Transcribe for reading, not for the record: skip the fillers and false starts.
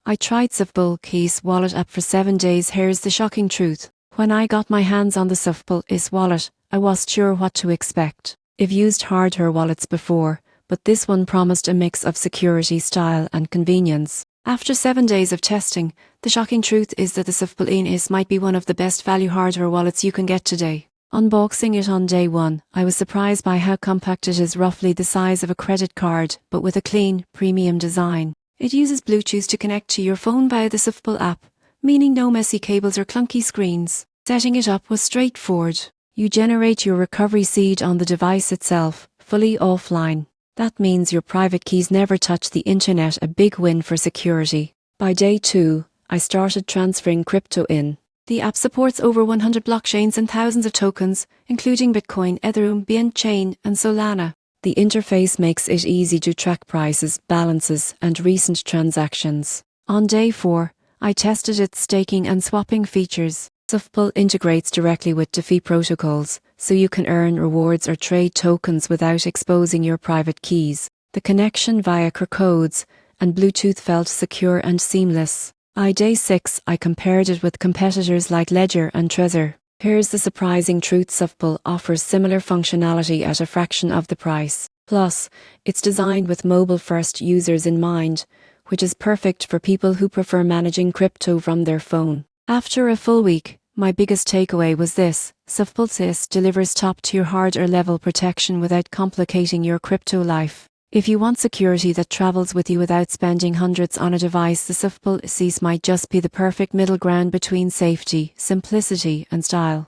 I tried Safepal Keys wallet app for 7 days. Here's the shocking truth. When I got my hands on the Safepal Is wallet, I wasn't sure what to expect. I've used hardware wallets before, but this one promised a mix of security, style and convenience. After 7 days of testing, the shocking truth is that the Safepal Is might be one of the best value hardware wallets you can get today. Unboxing it on day one, I was surprised by how compact it is, roughly the size of a credit card, but with a clean, premium design. It uses Bluetooth to connect to your phone via the Safepal app, meaning no messy cables or clunky screens. Setting it up was straightforward. You generate your recovery seed on the device itself, fully offline. That means your private keys never touch the internet, a big win for security. By day 2, I started transferring crypto in. The app supports over 100 blockchains and thousands of tokens, including Bitcoin, Ethereum, BNB Chain, and Solana. The interface makes it easy to track prices, balances, and recent transactions. On day 4, I tested its staking and swapping features. Safepal integrates directly with DeFi protocols, so you can earn rewards or trade tokens without exposing your private keys. The connection via QR codes and Bluetooth felt secure and seamless. By day 6, I compared it with competitors like Ledger and Trezor. Here's the surprising truth: Safepal offers similar functionality at a fraction of the price. Plus, it's designed with mobile-first users in mind, which is perfect for people who prefer managing crypto from their phone. After a full week, my biggest takeaway was this: Safepal delivers top-tier hardware-level protection without complicating your crypto life. If you want security that travels with you without spending hundreds on a device, the Safepal might just be the perfect middle ground between safety, simplicity, and style.